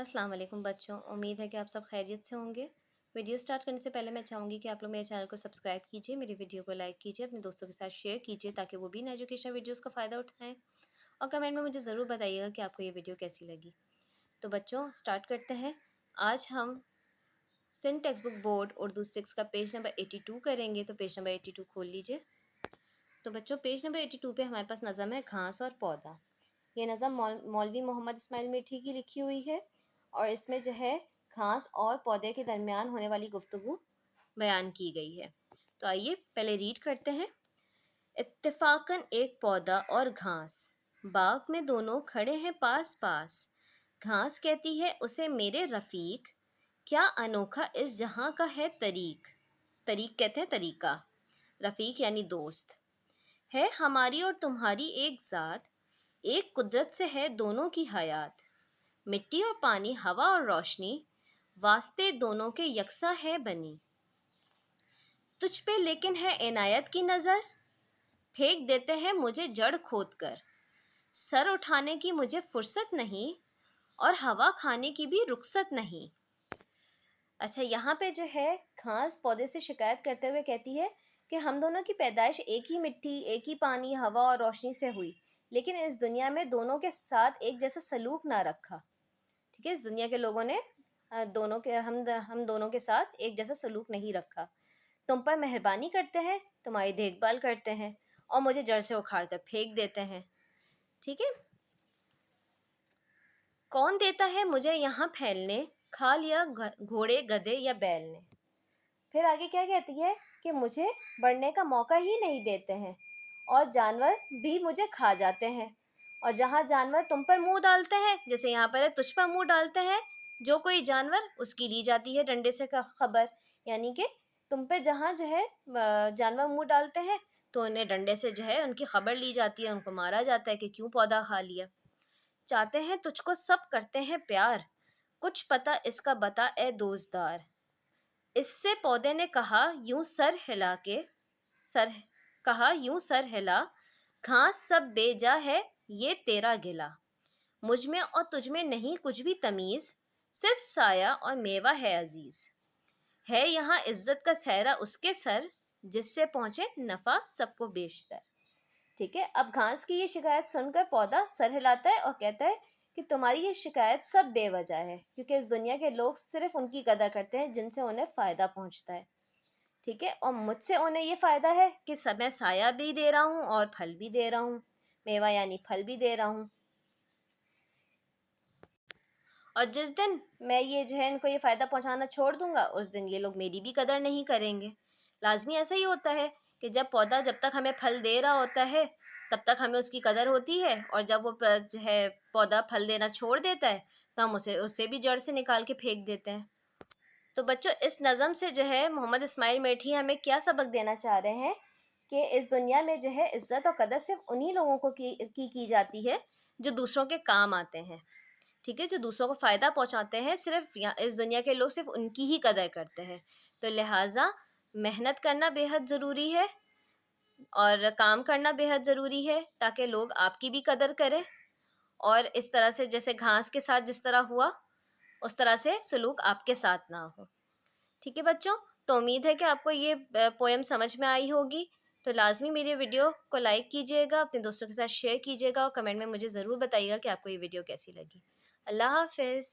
अस्सलाम वालेकुम बच्चों, उम्मीद है कि आप सब खैरियत से होंगे। वीडियो स्टार्ट करने से पहले मैं चाहूँगी कि आप लोग मेरे चैनल को सब्सक्राइब कीजिए, मेरी वीडियो को लाइक कीजिए, अपने दोस्तों के साथ शेयर कीजिए ताकि वो भी इन एजुकेशनल वीडियोज़ का फ़ायदा उठाएँ और कमेंट में मुझे ज़रूर बताइएगा कि आपको ये वीडियो कैसी लगी। तो बच्चों स्टार्ट करते हैं। आज हम Sindh text book board Urdu 6 का पेज नंबर 82 करेंगे, तो पेज नंबर 82 खोल लीजिए। तो बच्चों पेज नंबर 82 पे हमारे पास नज़म है घास और पौधा। ये नज़म मौलवी मोहम्मद इस्माइल मीठी की लिखी हुई है और इसमें जो है घास और पौधे के दरमियान होने वाली गुफ्तगू बयान की गई है। तो आइए पहले रीड करते हैं। इत्तेफाकन एक पौधा और घास बाग में दोनों खड़े हैं पास पास। घास कहती है उसे मेरे रफ़ीक, क्या अनोखा इस जहां का है तरीक। तरीक कहते हैं तरीका, रफ़ीक यानी दोस्त। है हमारी और तुम्हारी एक ज़ात, एक कुदरत से है दोनों की हयात। मिट्टी और पानी, हवा और रोशनी, वास्ते दोनों के यकसा है बनी। तुझ पे लेकिन है इनायत की नज़र, फेंक देते हैं मुझे जड़ खोद कर। सर उठाने की मुझे फुर्सत नहीं और हवा खाने की भी रुखसत नहीं। अच्छा, यहाँ पे जो है घास पौधे से शिकायत करते हुए कहती है कि हम दोनों की पैदाइश एक ही मिट्टी, एक ही पानी, हवा और रोशनी से हुई, लेकिन इस दुनिया में दोनों के साथ एक जैसा सलूक ना रखा। ठीक है, इस दुनिया के लोगों ने दोनों के हम दोनों के साथ एक जैसा सलूक नहीं रखा। तुम पर मेहरबानी करते हैं, तुम्हारी देखभाल करते हैं और मुझे जड़ से उखाड़ कर फेंक देते हैं। ठीक है, कौन देता है मुझे यहाँ फैलने, खा लिया घोड़े गधे या बैल ने। फिर आगे क्या कहती है कि मुझे बढ़ने का मौका ही नहीं देते हैं और जानवर भी मुझे खा जाते हैं। और जहाँ जानवर तुम पर मुंह डालते हैं, जैसे यहाँ पर है तुझ पर मुंह डालते हैं जो कोई जानवर, उसकी ली जाती है डंडे से खबर। यानी कि तुम पे जहाँ जो है जानवर मुंह डालते हैं तो उन्हें डंडे से जो है उनकी खबर ली जाती है, उनको मारा जाता है कि क्यों पौधा खा लिया। चाहते हैं तुझको सब करते हैं प्यार, कुछ पता इसका बता ए दोस्तदार। इससे पौधे ने कहा यूं सर हिला के, सर कहा यूं सर हिला, घास सब बेजा है ये तेरा गिला। मुझ में और तुझ में नहीं कुछ भी तमीज, सिर्फ साया और मेवा है अजीज। है यहाँ इज्जत का सहरा उसके सर, जिससे पहुंचे नफा सबको बेशतर। ठीक है, अब घास की ये शिकायत सुनकर पौधा सर हिलाता है और कहता है कि तुम्हारी ये शिकायत सब बेवजह है, क्योंकि इस दुनिया के लोग सिर्फ उनकी कदर करते हैं जिनसे उन्हें फ़ायदा पहुंचता है। ठीक है, और मुझसे उन्हें ये फ़ायदा है कि सब मैं साया भी दे रहा हूँ और फल भी दे रहा हूँ, मेवा यानी फल भी दे रहा हूँ। और जिस दिन मैं ये जो है इनको ये फ़ायदा पहुंचाना छोड़ दूंगा, उस दिन ये लोग मेरी भी कदर नहीं करेंगे। लाजमी ऐसा ही होता है कि जब पौधा जब तक हमें फल दे रहा होता है तब तक हमें उसकी कदर होती है, और जब वो जो है पौधा फल देना छोड़ देता है तो हम उसे उससे भी जड़ से निकाल के फेंक देते हैं। तो बच्चों इस नज़म से जो है मोहम्मद इस्माइल मेठी हमें क्या सबक देना चाह रहे हैं कि इस दुनिया में जो है इज्जत और कदर सिर्फ उन्हीं लोगों को की जाती है जो दूसरों के काम आते हैं। ठीक है, जो दूसरों को फ़ायदा पहुंचाते हैं, सिर्फ इस दुनिया के लोग सिर्फ उनकी ही कदर करते हैं। तो लिहाजा मेहनत करना बेहद ज़रूरी है और काम करना बेहद ज़रूरी है ताकि लोग आपकी भी कदर करें, और इस तरह से जैसे घास के साथ जिस तरह हुआ उस तरह से सलूक आपके साथ ना हो। ठीक है बच्चों, तो उम्मीद है कि आपको ये पोएम समझ में आई होगी। तो लाजमी मेरी वीडियो को लाइक कीजिएगा, अपने दोस्तों के साथ शेयर कीजिएगा और कमेंट में मुझे ज़रूर बताइएगा कि आपको ये वीडियो कैसी लगी। अल्लाह हाफ़िज़।